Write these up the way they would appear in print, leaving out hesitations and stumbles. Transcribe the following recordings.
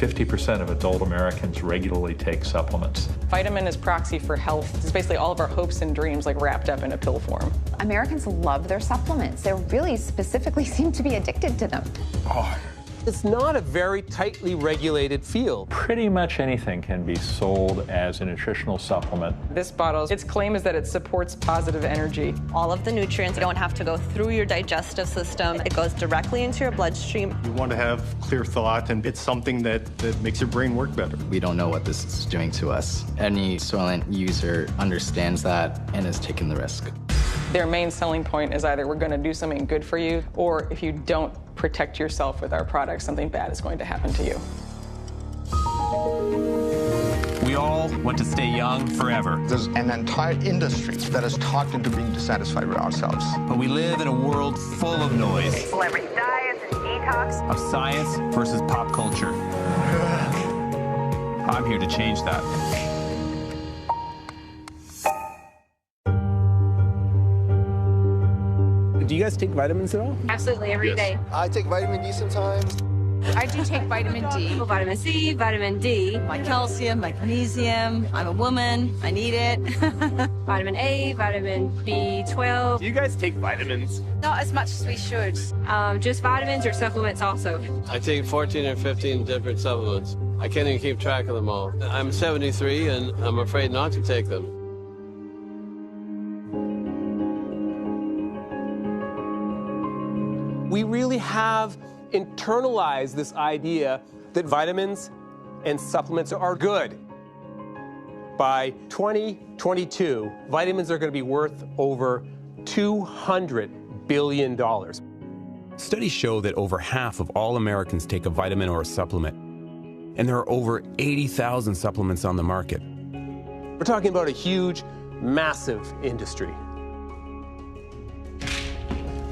50% of adult Americans regularly take supplements. Vitamin is proxy for health. It's basically all of our hopes and dreams like wrapped up in a pill form. Americans love their supplements. They really specifically seem to be addicted to them. It's not a very tightly regulated field. Pretty much anything can be sold as a nutritional supplement. This bottle, its claim is that it supports positive energy. All of the nutrients don't have to go through your digestive system. It goes directly into your bloodstream. You want to have clear thought, and it's something that makes your brain work better. We don't know what this is doing to us. Any Soylent user understands that and is taking the risk. Their main selling point is either we're going to do something good for you, or if you don't protect yourself with our products, something bad is going to happen to you. We all want to stay young forever. There's an entire industry that is talked into being dissatisfied with ourselves. But we live in a world full of noise. Celebrity diets and detox. Of science versus pop culture. I'm here to change that. Do you guys take vitamins at all? Absolutely, every day. I take vitamin D sometimes. I do take vitamin D. Vitamin C, vitamin D. My calcium, magnesium. I'm a woman. I need it. Vitamin A, vitamin B12. Do you guys take vitamins? Not as much as we should. Just vitamins or supplements also? I take 14 or 15 different supplements. I can't even keep track of them all. I'm 73 and I'm afraid not to take them. We really have internalized this idea that vitamins and supplements are good. By 2022, vitamins are going to be worth over $200 billion. Studies show that over half of all Americans take a vitamin or a supplement, and there are over 80,000 supplements on the market. We're talking about a huge, massive industry.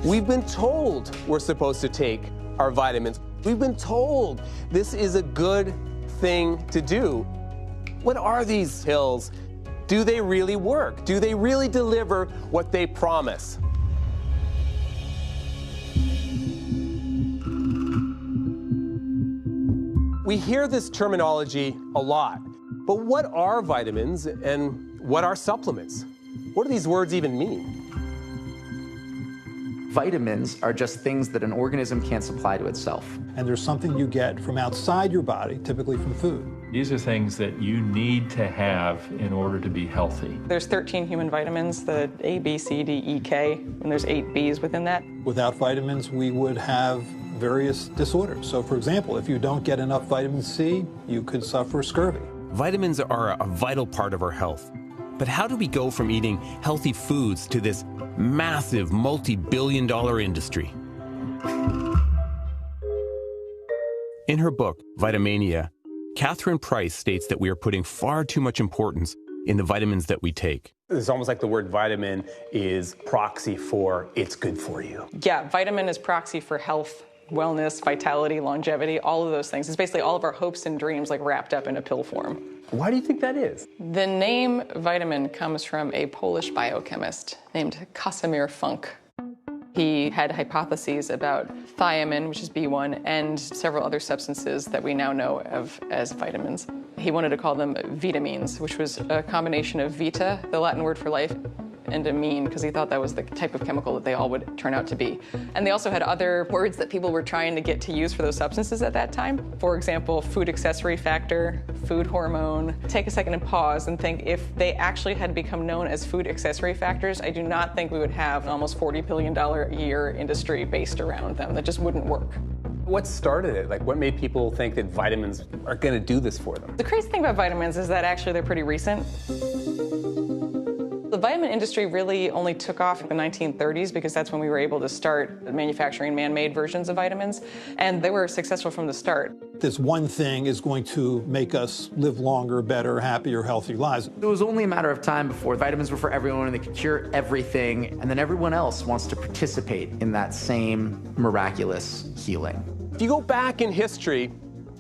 We've been told we're supposed to take our vitamins. We've been told this is a good thing to do. What are these pills? Do they really work? Do they really deliver what they promise? We hear this terminology a lot, but what are vitamins and what are supplements? What do these words even mean? Vitamins are just things that an organism can't supply to itself. And there's something you get from outside your body, typically from food. These are things that you need to have in order to be healthy. There's 13 human vitamins, the A, B, C, D, E, K, and there's 8 Bs within that. Without vitamins, we would have various disorders. So for example, if you don't get enough vitamin C, you could suffer scurvy. Vitamins are a vital part of our health. But how do we go from eating healthy foods to this massive multi-billion-dollar industry? In her book, Vitamania, Catherine Price states that we are putting far too much importance in the vitamins that we take. It's almost like the word vitamin is proxy for it's good for you. Yeah, vitamin is proxy for health, wellness, vitality, longevity, all of those things. It's basically all of our hopes and dreams like wrapped up in a pill form. Why do you think that is? The name vitamin comes from a Polish biochemist named Casimir Funk. He had hypotheses about thiamine, which is B1, and several other substances that we now know of as vitamins. He wanted to call them vitamines, which was a combination of vita, the Latin word for life, and amine, because he thought that was the type of chemical that they all would turn out to be. And they also had other words that people were trying to get to use for those substances at that time. For example, food accessory factor, food hormone. Take a second and pause and think, if they actually had become known as food accessory factors, I do not think we would have an almost $40 billion a year industry based around them. That just wouldn't work. What started it? Like, what made people think that vitamins are going to do this for them? The crazy thing about vitamins is that actually they're pretty recent. The vitamin industry really only took off in the 1930s because that's when we were able to start manufacturing man-made versions of vitamins, and they were successful from the start. This one thing is going to make us live longer, better, happier, healthier lives. It was only a matter of time before vitamins were for everyone and they could cure everything, and then everyone else wants to participate in that same miraculous healing. If you go back in history,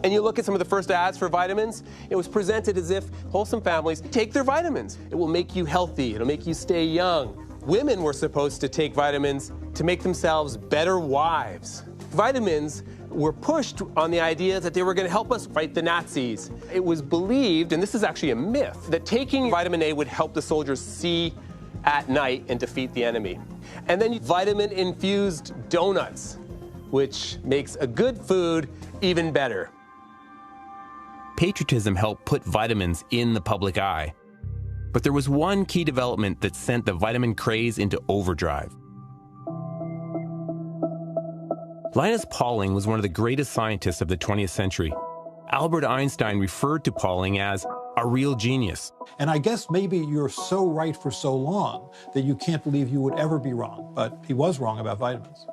and you look at some of the first ads for vitamins, it was presented as if wholesome families take their vitamins. It will make you healthy. It'll make you stay young. Women were supposed to take vitamins to make themselves better wives. Vitamins were pushed on the idea that they were going to help us fight the Nazis. It was believed, and this is actually a myth, that taking vitamin A would help the soldiers see at night and defeat the enemy. And then vitamin-infused donuts, which makes a good food even better. Patriotism helped put vitamins in the public eye. But there was one key development that sent the vitamin craze into overdrive. Linus Pauling was one of the greatest scientists of the 20th century. Albert Einstein referred to Pauling as a real genius. And I guess maybe you're so right for so long that you can't believe you would ever be wrong. But he was wrong about vitamins.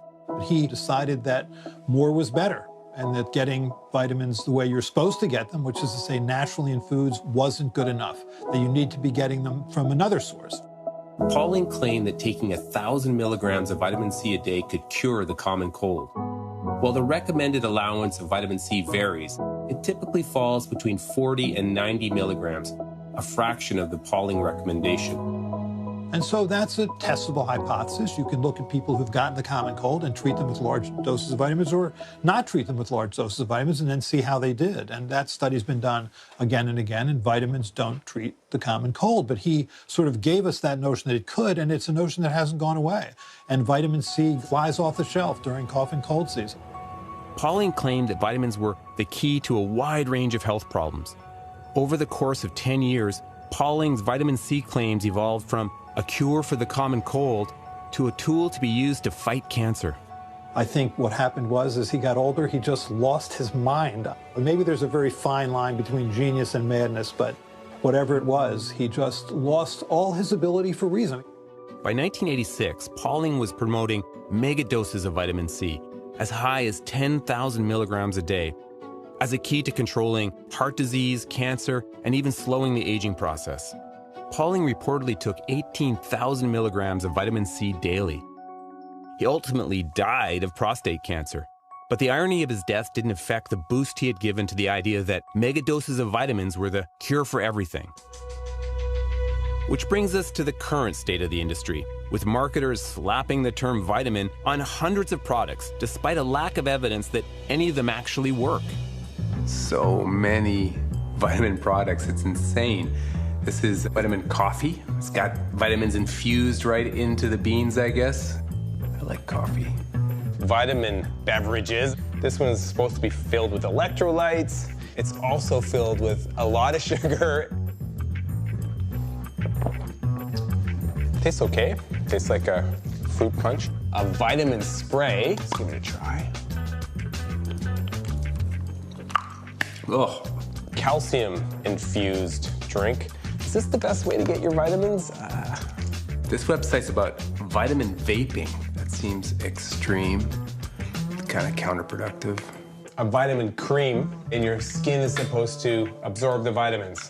He decided that more was better, and that getting vitamins the way you're supposed to get them, which is to say naturally in foods, wasn't good enough, that you need to be getting them from another source. Pauling claimed that taking 1,000 milligrams of vitamin C a day could cure the common cold. While the recommended allowance of vitamin C varies, it typically falls between 40 and 90 milligrams, a fraction of the Pauling recommendation. And so that's a testable hypothesis. You can look at people who've gotten the common cold and treat them with large doses of vitamins, or not treat them with large doses of vitamins, and then see how they did. And that study's been done again and again, and vitamins don't treat the common cold. But he sort of gave us that notion that it could, and it's a notion that hasn't gone away. And vitamin C flies off the shelf during cough and cold season. Pauling claimed that vitamins were the key to a wide range of health problems. Over the course of 10 years, Pauling's vitamin C claims evolved from a cure for the common cold to a tool to be used to fight cancer. I think what happened was, as he got older, he just lost his mind. Maybe there's a very fine line between genius and madness, but whatever it was, he just lost all his ability for reason. By 1986, Pauling was promoting mega doses of vitamin C, as high as 10,000 milligrams a day, as a key to controlling heart disease, cancer, and even slowing the aging process. Pauling reportedly took 18,000 milligrams of vitamin C daily. He ultimately died of prostate cancer. But the irony of his death didn't affect the boost he had given to the idea that mega doses of vitamins were the cure for everything. Which brings us to the current state of the industry, with marketers slapping the term vitamin on hundreds of products, despite a lack of evidence that any of them actually work. So many vitamin products, it's insane. This is vitamin coffee. It's got vitamins infused right into the beans, I guess. I like coffee. Vitamin beverages. This one's supposed to be filled with electrolytes. It's also filled with a lot of sugar. Tastes okay. Tastes like a fruit punch. A vitamin spray. Let's give it a try. Oh, calcium infused drink. Is this the best way to get your vitamins? This website's about vitamin vaping. That seems extreme, kind of counterproductive. A vitamin cream, and your skin is supposed to absorb the vitamins.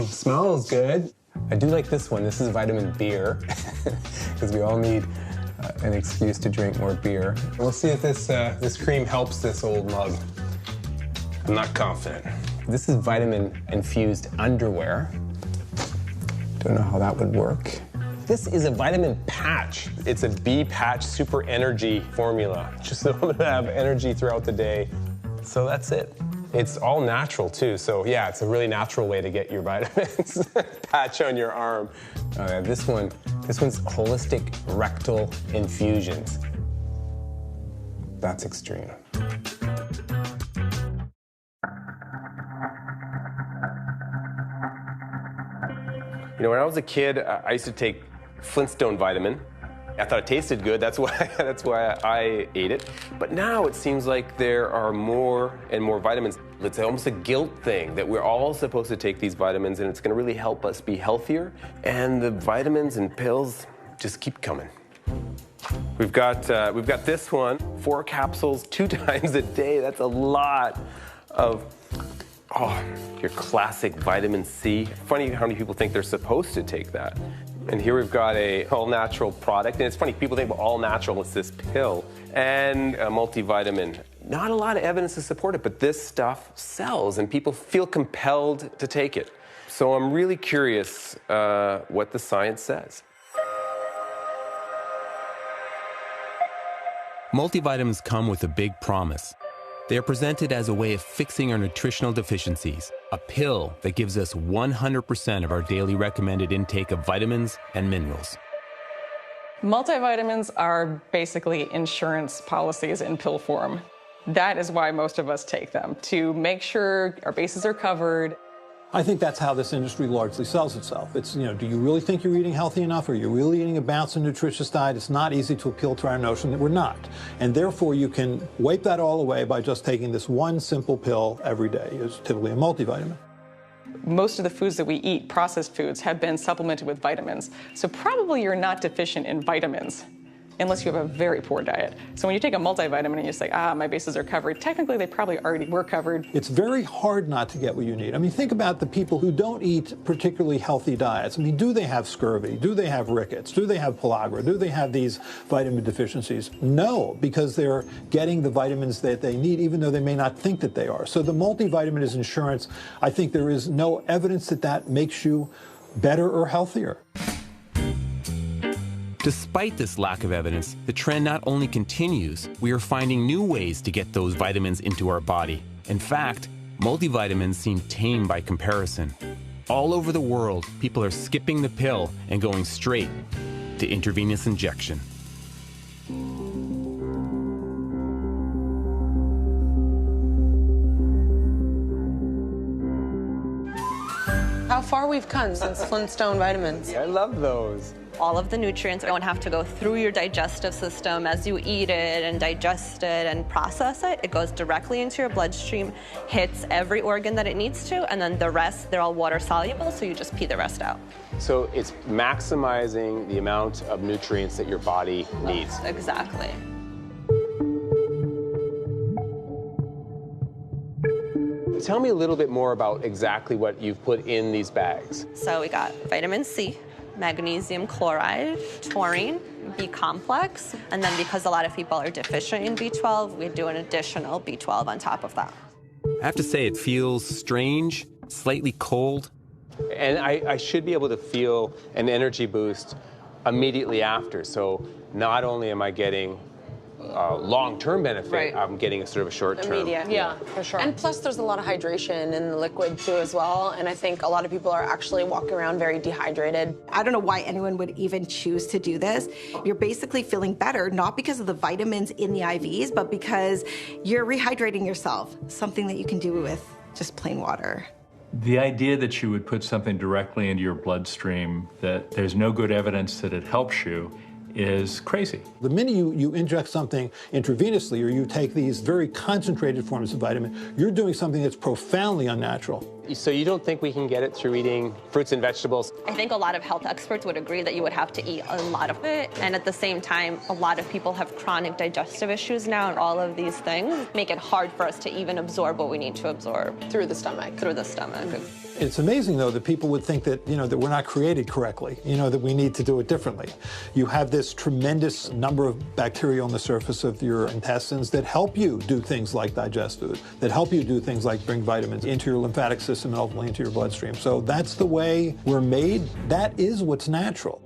Smells good. I do like this one. This is vitamin beer, because we all need an excuse to drink more beer. We'll see if this cream helps this old mug. I'm not confident. This is vitamin-infused underwear. Don't know how that would work. This is a vitamin patch. It's a B patch super energy formula. Just so I'm gonna have energy throughout the day. So that's it. It's all natural too. So yeah, it's a really natural way to get your vitamins. Patch on your arm. This one's holistic rectal infusions. That's extreme. You know, when I was a kid, I used to take Flintstone vitamin. I thought it tasted good. That's why I ate it. But now it seems like there are more and more vitamins. It's almost a guilt thing that we're all supposed to take these vitamins, and it's going to really help us be healthier. And the vitamins and pills just keep coming. We've got this one, 4 capsules 2 times a day. That's a lot of your classic vitamin C. Funny how many people think they're supposed to take that. And here we've got a all-natural product. And it's funny, people think, well, all-natural, it's this pill. And a multivitamin. Not a lot of evidence to support it, but this stuff sells, and people feel compelled to take it. So I'm really curious what the science says. Multivitamins come with a big promise. They are presented as a way of fixing our nutritional deficiencies, a pill that gives us 100% of our daily recommended intake of vitamins and minerals. Multivitamins are basically insurance policies in pill form. That is why most of us take them, to make sure our bases are covered. I think that's how this industry largely sells itself. It's, do you really think you're eating healthy enough? Are you really eating a balanced and nutritious diet? It's not easy to appeal to our notion that we're not. And therefore, you can wipe that all away by just taking this one simple pill every day. It's typically a multivitamin. Most of the foods that we eat, processed foods, have been supplemented with vitamins. So probably you're not deficient in vitamins, unless you have a very poor diet. So when you take a multivitamin and you say, my bases are covered, technically they probably already were covered. It's very hard not to get what you need. I mean, think about the people who don't eat particularly healthy diets. I mean, do they have scurvy? Do they have rickets? Do they have pellagra? Do they have these vitamin deficiencies? No, because they're getting the vitamins that they need, even though they may not think that they are. So the multivitamin is insurance. I think there is no evidence that that makes you better or healthier. Despite this lack of evidence, the trend not only continues, we are finding new ways to get those vitamins into our body. In fact, multivitamins seem tame by comparison. All over the world, people are skipping the pill and going straight to intravenous injection. How far we've come since Flintstone vitamins. I love those. All of the nutrients don't have to go through your digestive system as you eat it and digest it and process it. It goes directly into your bloodstream, hits every organ that it needs to, and then the rest, they're all water soluble, so you just pee the rest out. So it's maximizing the amount of nutrients that your body needs. Exactly. Tell me a little bit more about exactly what you've put in these bags. So we got vitamin C, magnesium chloride, taurine, B complex, and then because a lot of people are deficient in B12, we do an additional B12 on top of that. I have to say, it feels strange, slightly cold. And I should be able to feel an energy boost immediately after. So not only am I getting long-term benefit, Right. I'm getting a sort of a short-term. Immediate. Yeah, for sure. And plus there's a lot of hydration in the liquid too as well. And I think a lot of people are actually walking around very dehydrated. I don't know why anyone would even choose to do this. You're basically feeling better, not because of the vitamins in the IVs, but because you're rehydrating yourself, something that you can do with just plain water. The idea that you would put something directly into your bloodstream, that there's no good evidence that it helps you, is crazy. The minute you inject something intravenously or you take these very concentrated forms of vitamin, you're doing something that's profoundly unnatural. So you don't think we can get it through eating fruits and vegetables? I think a lot of health experts would agree that you would have to eat a lot of it. And at the same time, a lot of people have chronic digestive issues now, and all of these things make it hard for us to even absorb what we need to absorb. Through the stomach. Through the stomach. It's amazing, though, that people would think that, that we're not created correctly, that we need to do it differently. You have this tremendous number of bacteria on the surface of your intestines that help you do things like digest food, that help you do things like bring vitamins into your lymphatic system and ultimately into your bloodstream. So that's the way we're made. That is what's natural.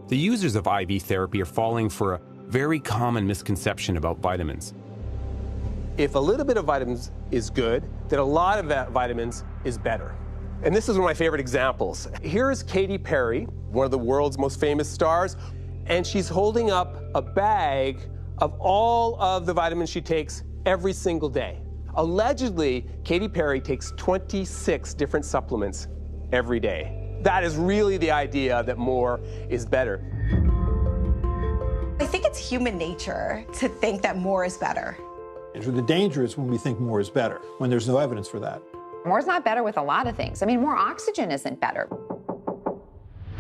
The users of IV therapy are falling for a very common misconception about vitamins. If a little bit of vitamins is good, then a lot of that vitamins is better. And this is one of my favorite examples. Here is Katy Perry, one of the world's most famous stars, and she's holding up a bag of all of the vitamins she takes every single day. Allegedly, Katy Perry takes 26 different supplements every day. That is really the idea that more is better. I think it's human nature to think that more is better. The danger is when we think more is better, when there's no evidence for that. More's not better with a lot of things. I mean, more oxygen isn't better.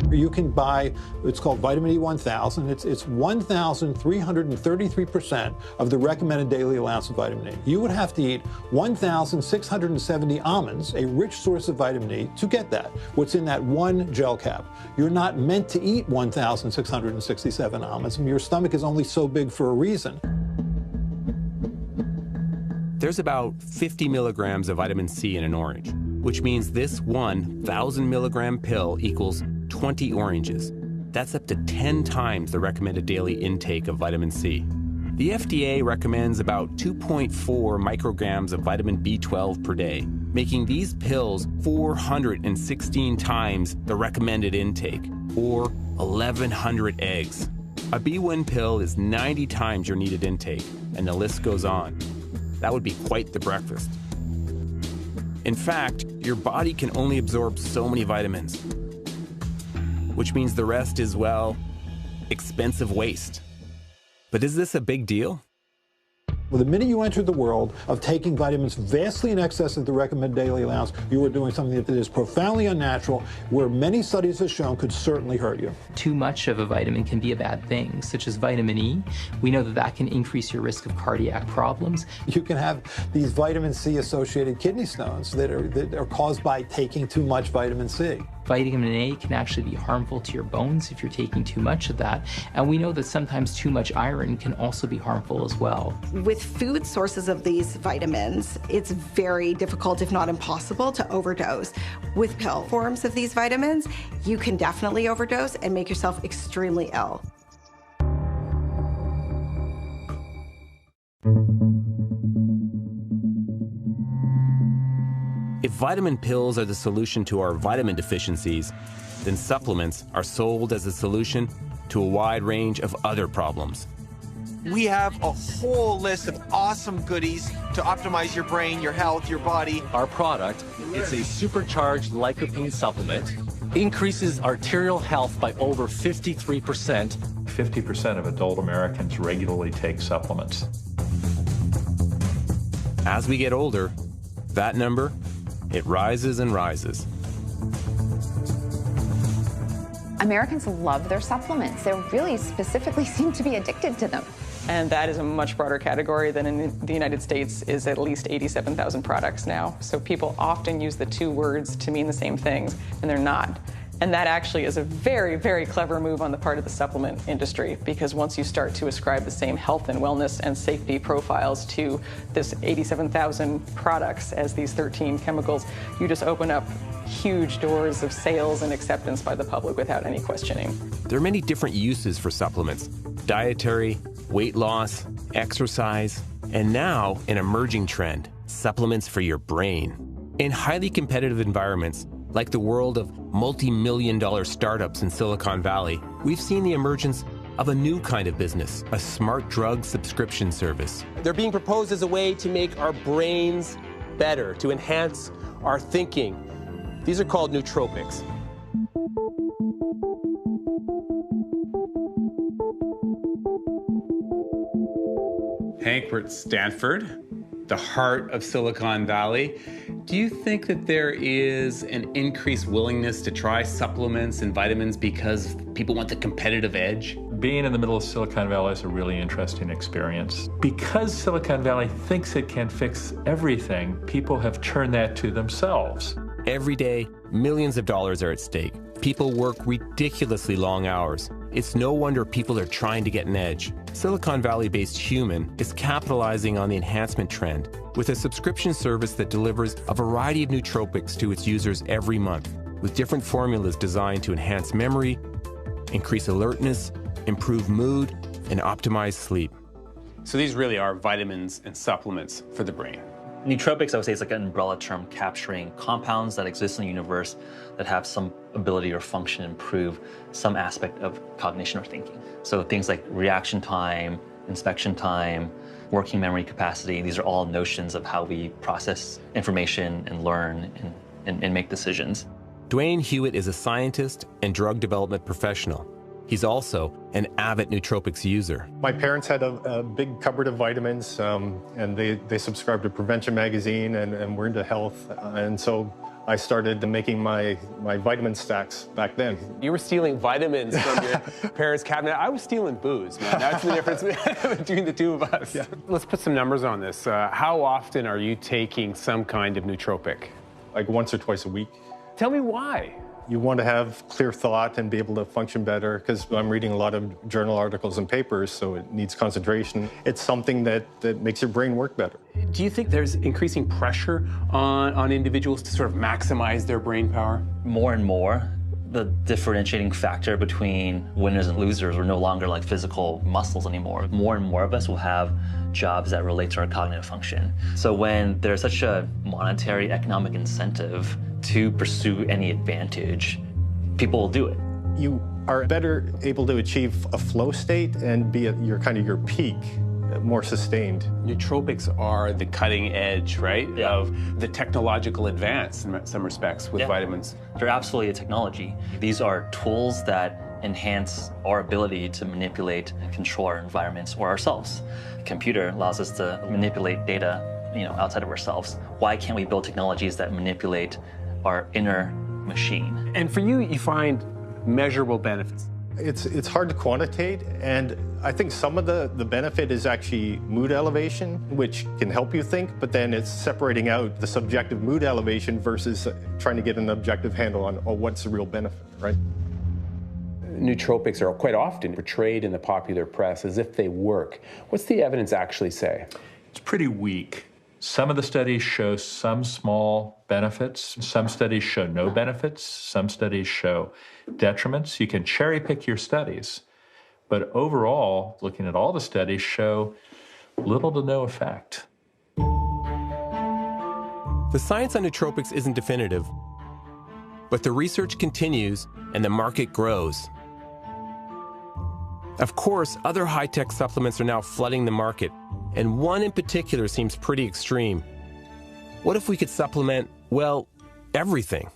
You can buy, it's called vitamin E1000. It's 1,333% of the recommended daily allowance of vitamin E. You would have to eat 1,670 almonds, a rich source of vitamin E, to get that. What's in that one gel cap? You're not meant to eat 1,667 almonds. I mean, your stomach is only so big for a reason. There's about 50 milligrams of vitamin C in an orange, which means this 1,000 milligram pill equals 20 oranges. That's up to 10 times the recommended daily intake of vitamin C. The FDA recommends about 2.4 micrograms of vitamin B12 per day, making these pills 416 times the recommended intake, or 1,100 eggs. A B1 pill is 90 times your needed intake, and the list goes on. That would be quite the breakfast. In fact, your body can only absorb so many vitamins, which means the rest is, well, expensive waste. But is this a big deal? Well, the minute you entered the world of taking vitamins vastly in excess of the recommended daily allowance, you are doing something that is profoundly unnatural, where many studies have shown could certainly hurt you. Too much of a vitamin can be a bad thing, such as vitamin E. We know that that can increase your risk of cardiac problems. You can have these vitamin C associated kidney stones that are caused by taking too much vitamin C. Vitamin A can actually be harmful to your bones if you're taking too much of that. And we know that sometimes too much iron can also be harmful as well. With food sources of these vitamins, it's very difficult, if not impossible, to overdose. With pill forms of these vitamins, you can definitely overdose and make yourself extremely ill. If vitamin pills are the solution to our vitamin deficiencies, then supplements are sold as a solution to a wide range of other problems. We have a whole list of awesome goodies to optimize your brain, your health, your body. Our product, it's a supercharged lycopene supplement, increases arterial health by over 53%. 50% of adult Americans regularly take supplements. As we get older, that number, it rises and rises. Americans love their supplements. They really specifically seem to be addicted to them. And that is a much broader category than in the United States is at least 87,000 products now. So people often use the two words to mean the same things, and they're not. And that actually is a very, very clever move on the part of the supplement industry, because once you start to ascribe the same health and wellness and safety profiles to this 87,000 products as these 13 chemicals, you just open up huge doors of sales and acceptance by the public without any questioning. There are many different uses for supplements: dietary, weight loss, exercise, and now an emerging trend, supplements for your brain. In highly competitive environments, like the world of multi-million-dollar startups in Silicon Valley, we've seen the emergence of a new kind of business, a smart drug subscription service. They're being proposed as a way to make our brains better, to enhance our thinking. These are called nootropics. Hank, we're at Stanford, the heart of Silicon Valley. Do you think that there is an increased willingness to try supplements and vitamins because people want the competitive edge? Being in the middle of Silicon Valley is a really interesting experience. Because Silicon Valley thinks it can fix everything, people have turned that to themselves. Every day, millions of dollars are at stake. People work ridiculously long hours. It's no wonder people are trying to get an edge. Silicon Valley-based Human is capitalizing on the enhancement trend with a subscription service that delivers a variety of nootropics to its users every month, with different formulas designed to enhance memory, increase alertness, improve mood, and optimize sleep. So these really are vitamins and supplements for the brain. Nootropics, I would say, is like an umbrella term capturing compounds that exist in the universe that have some ability or function to improve some aspect of cognition or thinking. So things like reaction time, inspection time, working memory capacity, these are all notions of how we process information and learn and make decisions. Dwayne Hewitt is a scientist and drug development professional. He's also an avid nootropics user. My parents had a big cupboard of vitamins, and they subscribed to Prevention Magazine and were into health. And so I started making my vitamin stacks back then. You were stealing vitamins from your parents' cabinet. I was stealing booze, man. That's the difference between the two of us. Yeah. Let's put some numbers on this. How often are you taking some kind of nootropic? Like once or twice a week. Tell me why. You want to have clear thought and be able to function better, because I'm reading a lot of journal articles and papers, so it needs concentration. It's something that makes your brain work better. Do you think there's increasing pressure on individuals to sort of maximize their brain power? More and more. the differentiating factor between winners and losers. We're no longer like physical muscles anymore. More and more of us will have jobs that relate to our cognitive function. So when there's such a monetary economic incentive to pursue any advantage, people will do it. You are better able to achieve a flow state and be at your peak, more sustained. Nootropics are the cutting edge, right, of the technological advance in some respects with vitamins. They're absolutely a technology. These are tools that enhance our ability to manipulate and control our environments or ourselves. A computer allows us to manipulate data, outside of ourselves. Why can't we build technologies that manipulate our inner machine? And for you, you find measurable benefits. It's hard to quantitate, and I think some of the benefit is actually mood elevation, which can help you think, but then it's separating out the subjective mood elevation versus trying to get an objective handle on what's the real benefit, right? Nootropics are quite often portrayed in the popular press as if they work. What's the evidence actually say? It's pretty weak. Some of the studies show some small benefits. Some studies show no benefits. Some studies show detriments. You can cherry pick your studies. But overall, looking at all the studies, show little to no effect. The science on nootropics isn't definitive, but the research continues and the market grows. Of course, other high-tech supplements are now flooding the market, and one in particular seems pretty extreme. What if we could supplement, well, everything?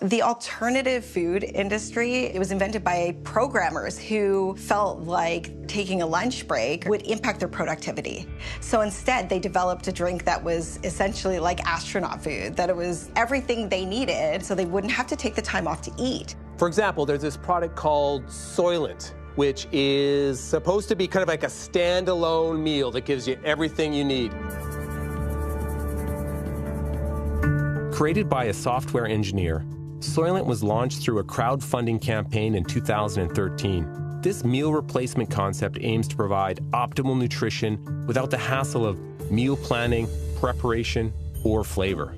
The alternative food industry, it was invented by programmers who felt like taking a lunch break would impact their productivity. So instead, they developed a drink that was essentially like astronaut food, that it was everything they needed so they wouldn't have to take the time off to eat. For example, there's this product called Soylent, which is supposed to be kind of like a standalone meal that gives you everything you need. Created by a software engineer, Soylent was launched through a crowdfunding campaign in 2013. This meal replacement concept aims to provide optimal nutrition without the hassle of meal planning, preparation, or flavor.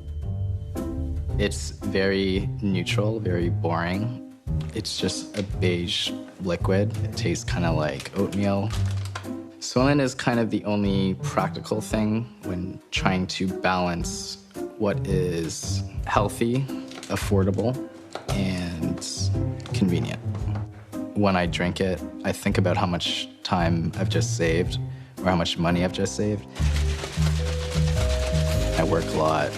It's very neutral, very boring. It's just a beige liquid. It tastes kind of like oatmeal. Soylent is kind of the only practical thing when trying to balance what is healthy, affordable, and convenient. When I drink it, I think about how much time I've just saved or how much money I've just saved. I work a lot.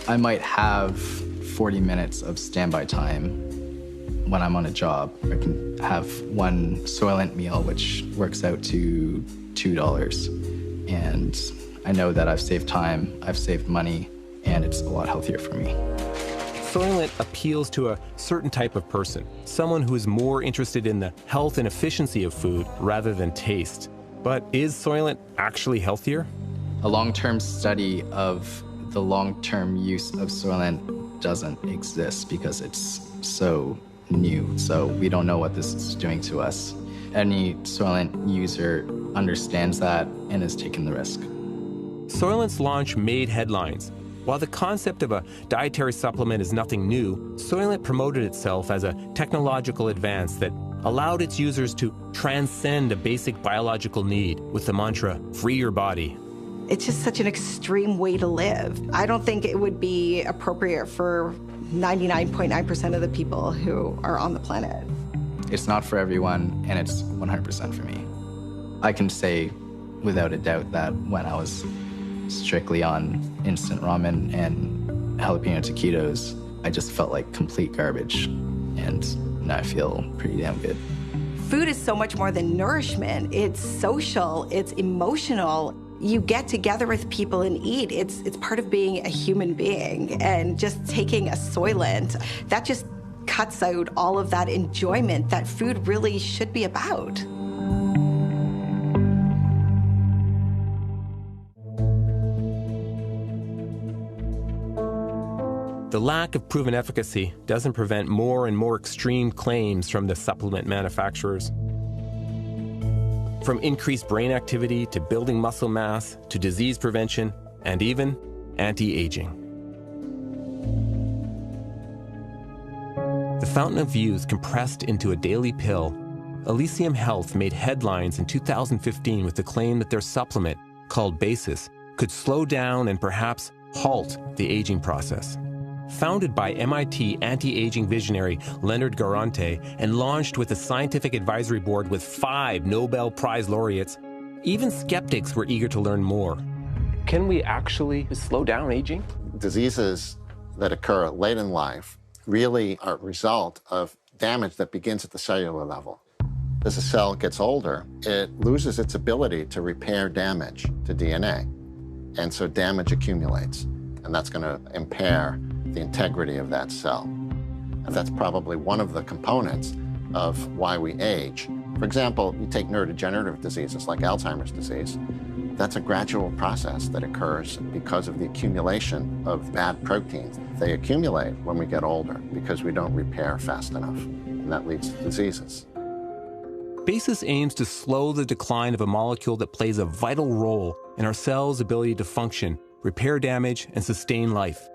I might have 40 minutes of standby time when I'm on a job. I can have one Soylent meal, which works out to $2. And I know that I've saved time, I've saved money, and it's a lot healthier for me. Soylent appeals to a certain type of person, someone who is more interested in the health and efficiency of food rather than taste. But is Soylent actually healthier? A long-term study of the long-term use of Soylent doesn't exist because it's so new, so we don't know what this is doing to us. Any Soylent user understands that and is taking the risk. Soylent's launch made headlines. While the concept of a dietary supplement is nothing new, Soylent promoted itself as a technological advance that allowed its users to transcend a basic biological need with the mantra, "Free your body." It's just such an extreme way to live. I don't think it would be appropriate for 99.9% of the people who are on the planet. It's not for everyone, and it's 100% for me. I can say without a doubt that when I was strictly on instant ramen and jalapeno taquitos, I just felt like complete garbage, and now I feel pretty damn good. Food is so much more than nourishment. It's social, it's emotional. You get together with people and eat. It's part of being a human being. And just taking a Soylent, that just cuts out all of that enjoyment that food really should be about. The lack of proven efficacy doesn't prevent more and more extreme claims from the supplement manufacturers. From increased brain activity to building muscle mass to disease prevention and even anti-aging. The fountain of youth compressed into a daily pill, Elysium Health made headlines in 2015 with the claim that their supplement, called Basis, could slow down and perhaps halt the aging process. Founded by MIT anti-aging visionary Leonard Garante and launched with a scientific advisory board with 5 Nobel Prize laureates, even skeptics were eager to learn more. Can we actually slow down aging? Diseases that occur late in life really are a result of damage that begins at the cellular level. As a cell gets older, it loses its ability to repair damage to DNA. And so damage accumulates, and that's going to impair the integrity of that cell. And that's probably one of the components of why we age. For example, you take neurodegenerative diseases like Alzheimer's disease. That's a gradual process that occurs because of the accumulation of bad proteins. They accumulate when we get older because we don't repair fast enough, and that leads to diseases. Basis aims to slow the decline of a molecule that plays a vital role in our cells' ability to function, repair damage, and sustain life.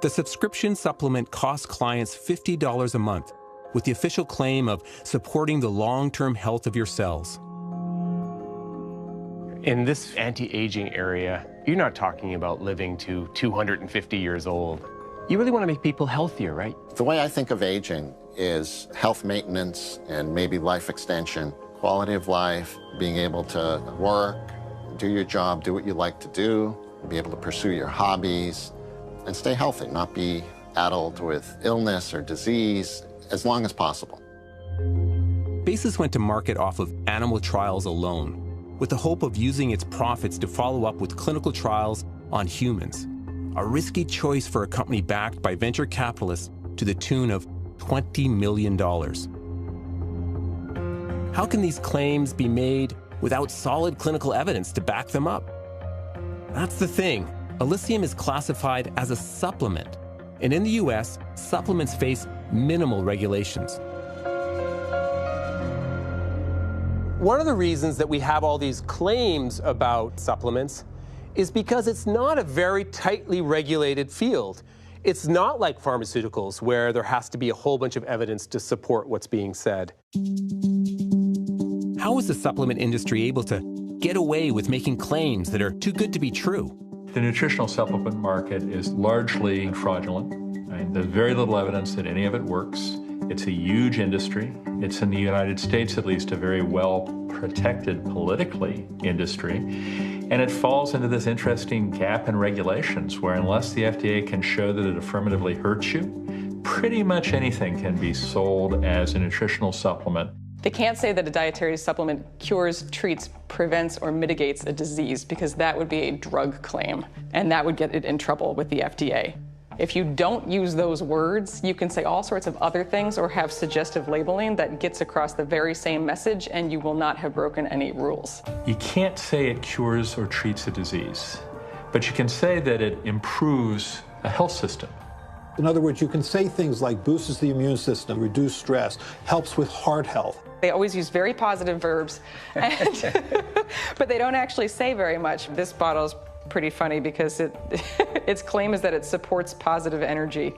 The subscription supplement costs clients $50 a month, with the official claim of supporting the long-term health of your cells. In this anti-aging area, you're not talking about living to 250 years old. You really want to make people healthier, right? The way I think of aging is health maintenance and maybe life extension, quality of life, being able to work, do your job, do what you like to do, be able to pursue your hobbies, and stay healthy, not be addled with illness or disease as long as possible. Basis went to market off of animal trials alone, with the hope of using its profits to follow up with clinical trials on humans. A risky choice for a company backed by venture capitalists to the tune of $20 million. How can these claims be made without solid clinical evidence to back them up? That's the thing. Elysium is classified as a supplement, and in the US, supplements face minimal regulations. One of the reasons that we have all these claims about supplements is because it's not a very tightly regulated field. It's not like pharmaceuticals where there has to be a whole bunch of evidence to support what's being said. How is the supplement industry able to get away with making claims that are too good to be true? The nutritional supplement market is largely fraudulent. There's very little evidence that any of it works. It's a huge industry. It's, in the United States at least, a very well-protected politically industry. And it falls into this interesting gap in regulations where unless the FDA can show that it affirmatively hurts you, pretty much anything can be sold as a nutritional supplement. They can't say that a dietary supplement cures, treats, prevents, or mitigates a disease because that would be a drug claim, and that would get it in trouble with the FDA. If you don't use those words, you can say all sorts of other things or have suggestive labeling that gets across the very same message, and you will not have broken any rules. You can't say it cures or treats a disease, but you can say that it improves a health system. In other words, you can say things like boosts the immune system, reduces stress, helps with heart health. They always use very positive verbs, but they don't actually say very much. This bottle's pretty funny because its claim is that it supports positive energy.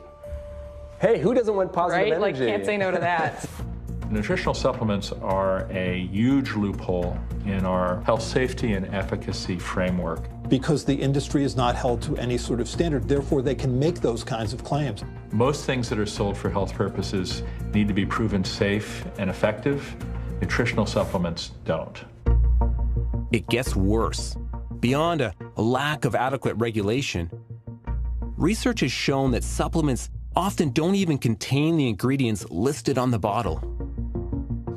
Hey, who doesn't want positive energy? Like, can't say no to that. Nutritional supplements are a huge loophole in our health safety and efficacy framework. Because the industry is not held to any sort of standard, therefore they can make those kinds of claims. Most things that are sold for health purposes need to be proven safe and effective. Nutritional supplements don't. It gets worse. Beyond a lack of adequate regulation, research has shown that supplements often don't even contain the ingredients listed on the bottle.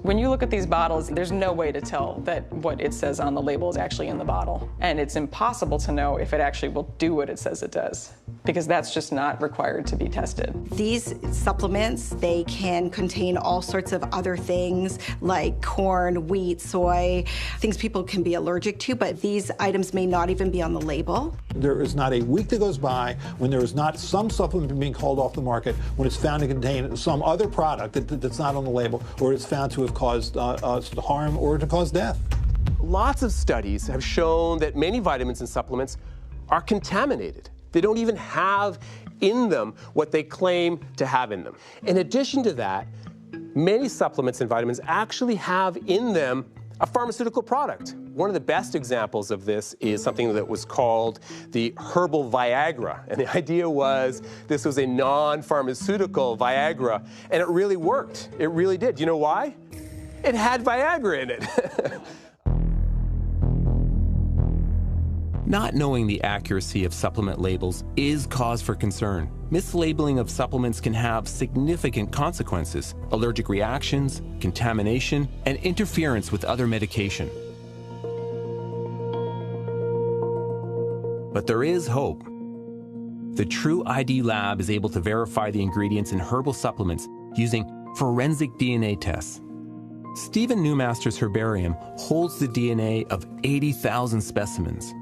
When you look at these bottles, there's no way to tell that what it says on the label is actually in the bottle. And it's impossible to know if it actually will do what it says it does, because that's just not required to be tested. These supplements, they can contain all sorts of other things like corn, wheat, soy, things people can be allergic to, but these items may not even be on the label. There is not a week that goes by when there is not some supplement being called off the market when it's found to contain some other product that's not on the label, or it's found to have caused harm or to cause death. Lots of studies have shown that many vitamins and supplements are contaminated. They don't even have in them what they claim to have in them. In addition to that, many supplements and vitamins actually have in them a pharmaceutical product. One of the best examples of this is something that was called the herbal Viagra. And the idea was this was a non-pharmaceutical Viagra, and it really worked. It really did. You know why? It had Viagra in it. Not knowing the accuracy of supplement labels is cause for concern. Mislabeling of supplements can have significant consequences: allergic reactions, contamination, and interference with other medication. But there is hope. The True ID Lab is able to verify the ingredients in herbal supplements using forensic DNA tests. Stephen Newmaster's herbarium holds the DNA of 80,000 specimens.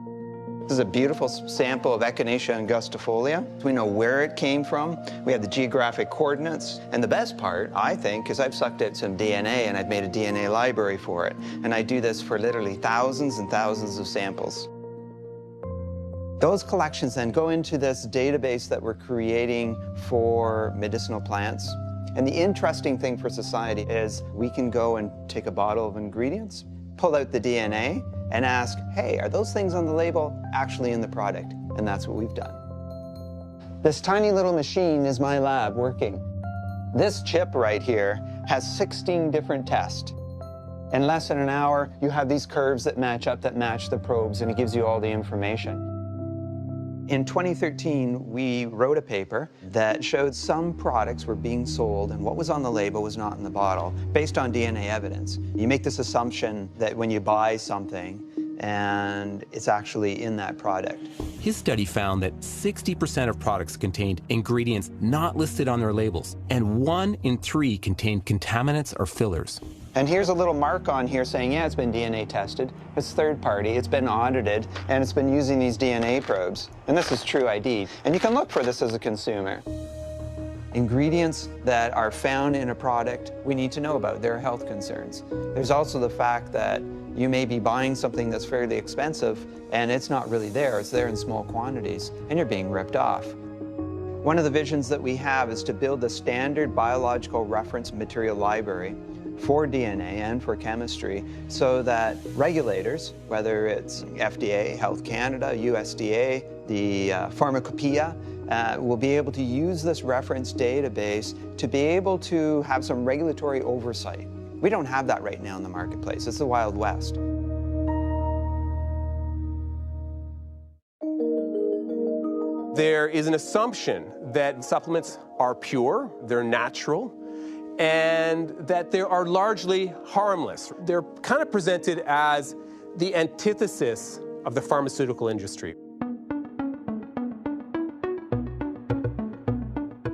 This is a beautiful sample of Echinacea angustifolia. We know where it came from. We have the geographic coordinates. And the best part, I think, is I've sucked out some DNA and I've made a DNA library for it. And I do this for literally thousands and thousands of samples. Those collections then go into this database that we're creating for medicinal plants. And the interesting thing for society is we can go and take a bottle of ingredients, pull out the DNA, and ask, hey, are those things on the label actually in the product? And that's what we've done. This tiny little machine is my lab working. This chip right here has 16 different tests. In less than an hour, you have these curves that match up, that match the probes, and it gives you all the information. In 2013, we wrote a paper that showed some products were being sold and what was on the label was not in the bottle, based on DNA evidence. You make this assumption that when you buy something, and it's actually in that product. His study found that 60% of products contained ingredients not listed on their labels, and 1 in 3 contained contaminants or fillers. And here's a little mark on here saying, yeah, it's been DNA tested, it's third party, it's been audited, and it's been using these DNA probes. And this is True ID. And you can look for this as a consumer. Ingredients that are found in a product, we need to know about. There are health concerns. There's also the fact that you may be buying something that's fairly expensive and it's not really there. It's there in small quantities and you're being ripped off. One of the visions that we have is to build a standard biological reference material library for DNA and for chemistry so that regulators, whether it's FDA, Health Canada, USDA, the Pharmacopoeia, will be able to use this reference database to be able to have some regulatory oversight. We don't have that right now in the marketplace. It's the Wild West. There is an assumption that supplements are pure, they're natural, and that they are largely harmless. They're kind of presented as the antithesis of the pharmaceutical industry.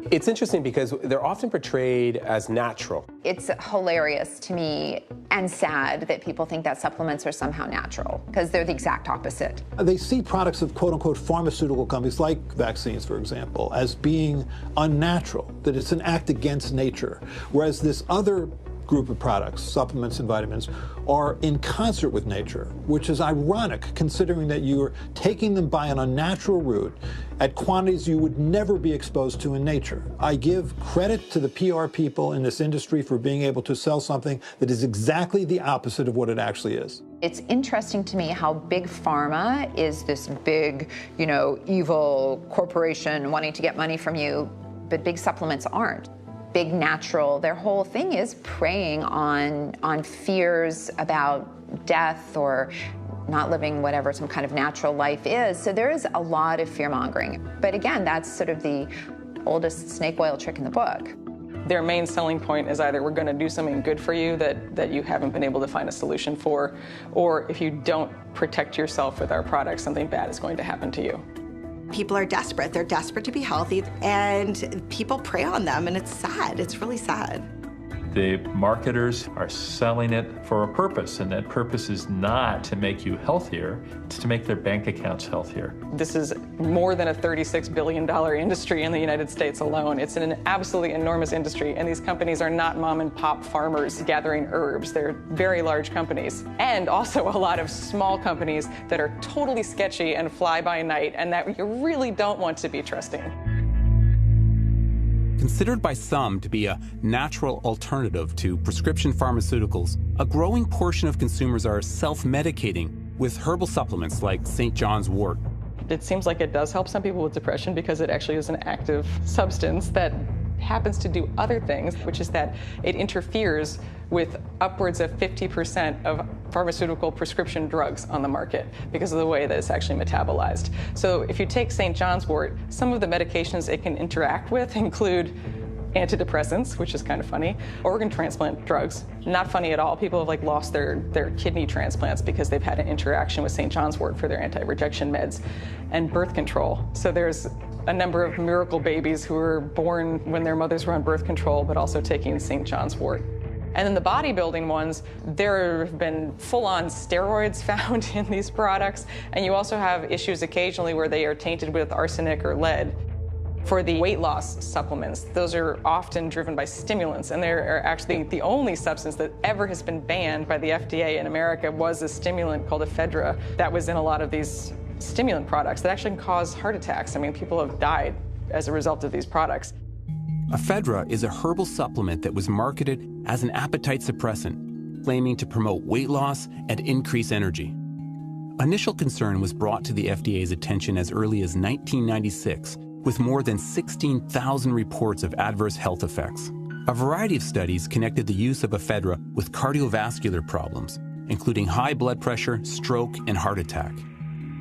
It's interesting because they're often portrayed as natural. It's hilarious to me and sad that people think that supplements are somehow natural, because they're the exact opposite. They see products of quote-unquote pharmaceutical companies, like vaccines, for example, as being unnatural, that it's an act against nature, whereas this other group of products, supplements and vitamins, are in concert with nature, which is ironic considering that you're taking them by an unnatural route at quantities you would never be exposed to in nature. I give credit to the PR people in this industry for being able to sell something that is exactly the opposite of what it actually is. It's interesting to me how big pharma is this big, evil corporation wanting to get money from you, but big supplements aren't. Big natural, their whole thing is preying on fears about death or not living whatever some kind of natural life is. So there is a lot of fear-mongering. But again, that's sort of the oldest snake oil trick in the book. Their main selling point is either we're going to do something good for you that you haven't been able to find a solution for, or if you don't protect yourself with our products, something bad is going to happen to you. People are desperate. They're desperate to be healthy, and people prey on them, and it's sad. It's really sad. The marketers are selling it for a purpose, and that purpose is not to make you healthier, it's to make their bank accounts healthier. This is more than a $36 billion industry in the United States alone. It's an absolutely enormous industry, and these companies are not mom and pop farmers gathering herbs. They're very large companies, and also a lot of small companies that are totally sketchy and fly by night, and that you really don't want to be trusting. Considered by some to be a natural alternative to prescription pharmaceuticals, a growing portion of consumers are self-medicating with herbal supplements like St. John's wort. It seems like it does help some people with depression because it actually is an active substance that happens to do other things, which is that it interferes with upwards of 50% of pharmaceutical prescription drugs on the market because of the way that it's actually metabolized. So if you take St. John's wort, some of the medications it can interact with include antidepressants, which is kind of funny, organ transplant drugs, not funny at all. People have lost their kidney transplants because they've had an interaction with St. John's wort for their anti-rejection meds, and birth control. So there's a number of miracle babies who were born when their mothers were on birth control, but also taking St. John's wort. And then the bodybuilding ones, there have been full-on steroids found in these products, and you also have issues occasionally where they are tainted with arsenic or lead. For the weight loss supplements, those are often driven by stimulants, and they're actually the only substance that ever has been banned by the FDA in America was a stimulant called ephedra that was in a lot of these stimulant products that actually can cause heart attacks. I mean, people have died as a result of these products. Ephedra is a herbal supplement that was marketed as an appetite suppressant, claiming to promote weight loss and increase energy. Initial concern was brought to the FDA's attention as early as 1996, with more than 16,000 reports of adverse health effects. A variety of studies connected the use of ephedra with cardiovascular problems, including high blood pressure, stroke, and heart attack.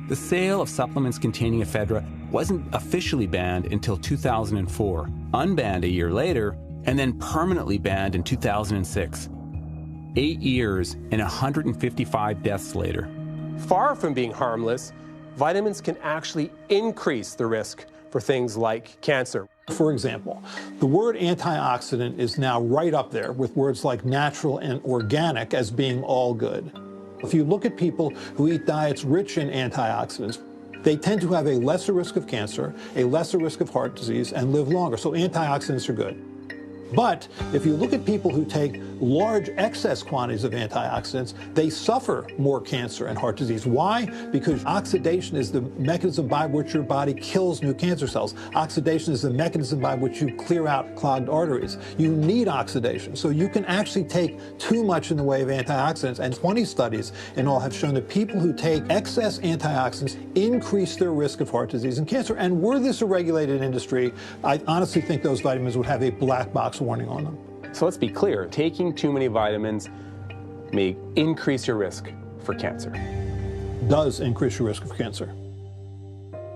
The sale of supplements containing ephedra wasn't officially banned until 2004, unbanned a year later, and then permanently banned in 2006. 8 years and 155 deaths later. Far from being harmless, vitamins can actually increase the risk for things like cancer. For example, the word antioxidant is now right up there with words like natural and organic as being all good. If you look at people who eat diets rich in antioxidants, they tend to have a lesser risk of cancer, a lesser risk of heart disease, and live longer. So antioxidants are good. But if you look at people who take large excess quantities of antioxidants, they suffer more cancer and heart disease. Why? Because oxidation is the mechanism by which your body kills new cancer cells. Oxidation is the mechanism by which you clear out clogged arteries. You need oxidation. So you can actually take too much in the way of antioxidants. And 20 studies in all have shown that people who take excess antioxidants increase their risk of heart disease and cancer. And were this a regulated industry, I honestly think those vitamins would have a black box warning on them. So let's be clear, taking too many vitamins may increase your risk for cancer. Does increase your risk of cancer.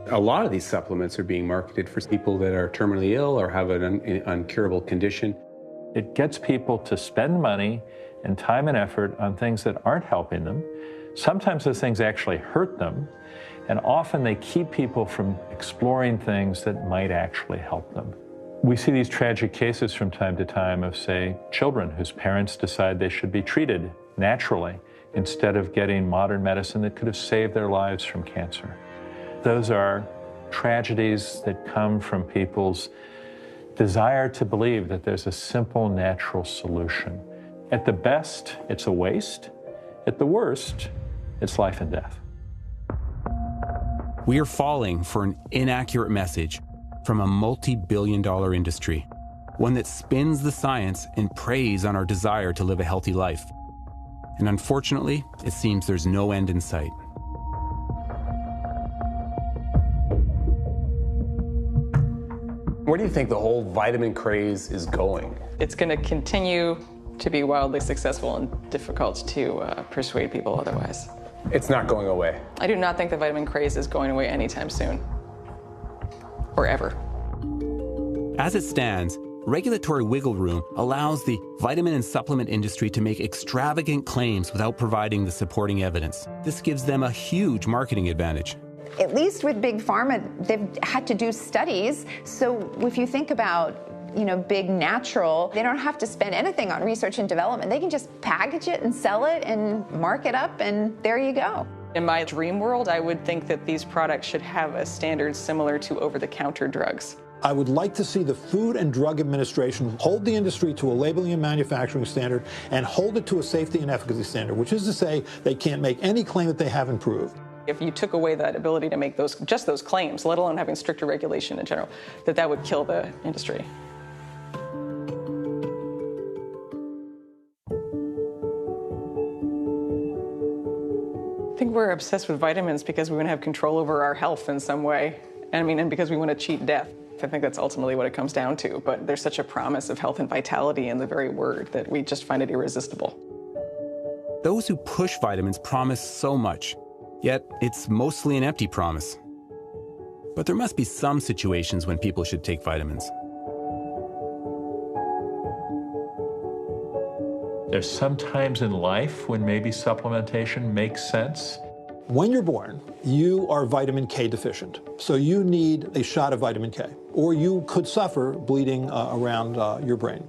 A lot of these supplements are being marketed for people that are terminally ill or have an incurable condition. It gets people to spend money and time and effort on things that aren't helping them. Sometimes those things actually hurt them, and often they keep people from exploring things that might actually help them. We see these tragic cases from time to time of, say, children whose parents decide they should be treated naturally instead of getting modern medicine that could have saved their lives from cancer. Those are tragedies that come from people's desire to believe that there's a simple, natural solution. At the best, it's a waste. At the worst, it's life and death. We are falling for an inaccurate message from a multi-billion-dollar industry, one that spins the science and preys on our desire to live a healthy life. And unfortunately, it seems there's no end in sight. Where do you think the whole vitamin craze is going? It's going to continue to be wildly successful and difficult to persuade people otherwise. It's not going away. I do not think the vitamin craze is going away anytime soon. Or ever. As it stands, regulatory wiggle room allows the vitamin and supplement industry to make extravagant claims without providing the supporting evidence. This gives them a huge marketing advantage. At least with Big Pharma, they've had to do studies. So if you think about big natural, they don't have to spend anything on research and development. They can just package it and sell it and mark it up, and there you go. In my dream world, I would think that these products should have a standard similar to over-the-counter drugs. I would like to see the Food and Drug Administration hold the industry to a labeling and manufacturing standard and hold it to a safety and efficacy standard, which is to say they can't make any claim that they haven't proved. If you took away that ability to make just those claims, let alone having stricter regulation in general, that would kill the industry. I think we're obsessed with vitamins because we want to have control over our health in some way. And because we want to cheat death. I think that's ultimately what it comes down to. But there's such a promise of health and vitality in the very word that we just find it irresistible. Those who push vitamins promise so much, yet it's mostly an empty promise. But there must be some situations when people should take vitamins. There's some times in life when maybe supplementation makes sense. When you're born, you are vitamin K deficient, so you need a shot of vitamin K, or you could suffer bleeding around your brain.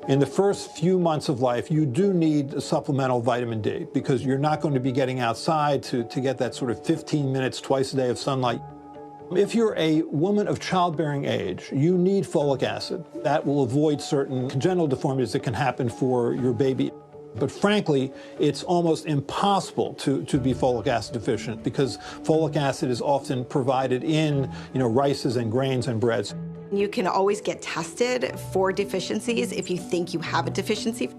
In the first few months of life, you do need a supplemental vitamin D because you're not going to be getting outside to get that sort of 15 minutes twice a day of sunlight. If you're a woman of childbearing age, you need folic acid. That will avoid certain congenital deformities that can happen for your baby. But frankly, it's almost impossible to be folic acid deficient because folic acid is often provided in, rices and grains and breads. You can always get tested for deficiencies if you think you have a deficiency.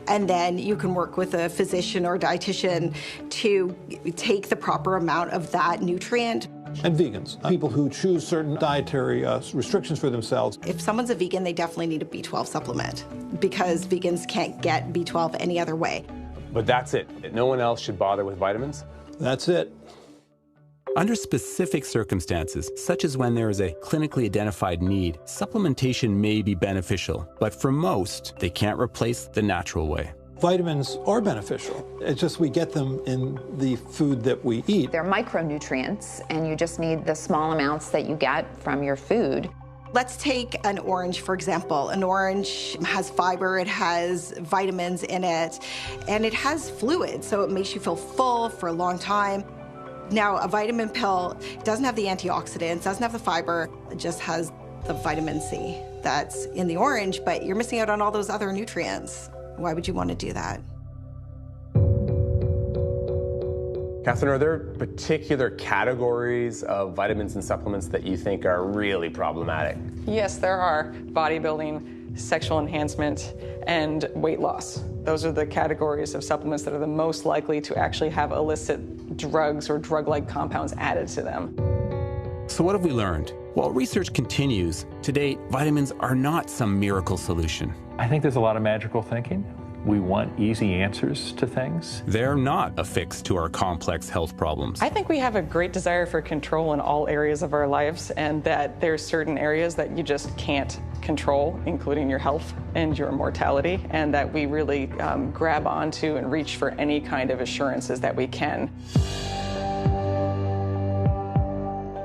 And then you can work with a physician or dietitian to take the proper amount of that nutrient. And vegans, people who choose certain dietary restrictions for themselves. If someone's a vegan, they definitely need a B12 supplement because vegans can't get B12 any other way. But that's it. No one else should bother with vitamins? That's it. Under specific circumstances, such as when there is a clinically identified need, supplementation may be beneficial, but for most, they can't replace the natural way. Vitamins are beneficial. It's just we get them in the food that we eat. They're micronutrients, and you just need the small amounts that you get from your food. Let's take an orange, for example. An orange has fiber, it has vitamins in it, and it has fluid, so it makes you feel full for a long time. Now, a vitamin pill doesn't have the antioxidants, doesn't have the fiber, it just has the vitamin C that's in the orange, but you're missing out on all those other nutrients. Why would you want to do that? Catherine, are there particular categories of vitamins and supplements that you think are really problematic? Yes, there are. Bodybuilding, sexual enhancement, and weight loss. Those are the categories of supplements that are the most likely to actually have illicit drugs or drug-like compounds added to them. So what have we learned? While research continues, to date, vitamins are not some miracle solution. I think there's a lot of magical thinking. We want easy answers to things. They're not a fix to our complex health problems. I think we have a great desire for control in all areas of our lives, and that there's certain areas that you just can't control, including your health and your mortality, and that we really grab onto and reach for any kind of assurances that we can.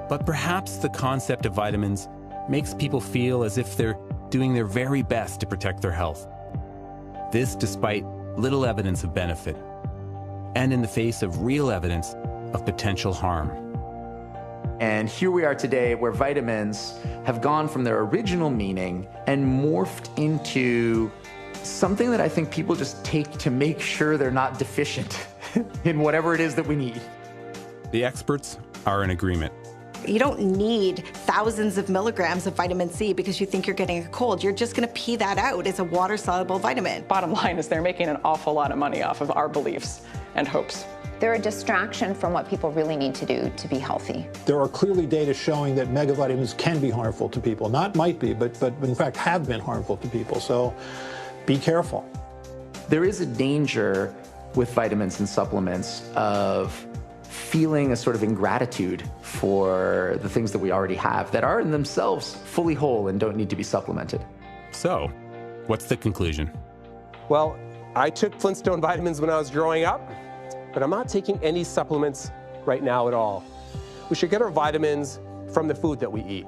But perhaps the concept of vitamins makes people feel as if they're doing their very best to protect their health. This despite little evidence of benefit, and in the face of real evidence of potential harm. And here we are today where vitamins have gone from their original meaning and morphed into something that I think people just take to make sure they're not deficient in whatever it is that we need. The experts are in agreement. You don't need thousands of milligrams of vitamin C because you think you're getting a cold. You're just going to pee that out. It's a water-soluble vitamin. Bottom line is they're making an awful lot of money off of our beliefs and hopes. They're a distraction from what people really need to do to be healthy. There are clearly data showing that megavitamins can be harmful to people. Not might be, but in fact have been harmful to people. So be careful. There is a danger with vitamins and supplements of feeling a sort of ingratitude for the things that we already have that are in themselves fully whole and don't need to be supplemented. So, what's the conclusion? Well, I took Flintstone vitamins when I was growing up, but I'm not taking any supplements right now at all. We should get our vitamins from the food that we eat,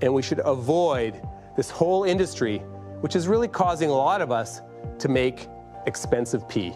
and we should avoid this whole industry, which is really causing a lot of us to make expensive pee.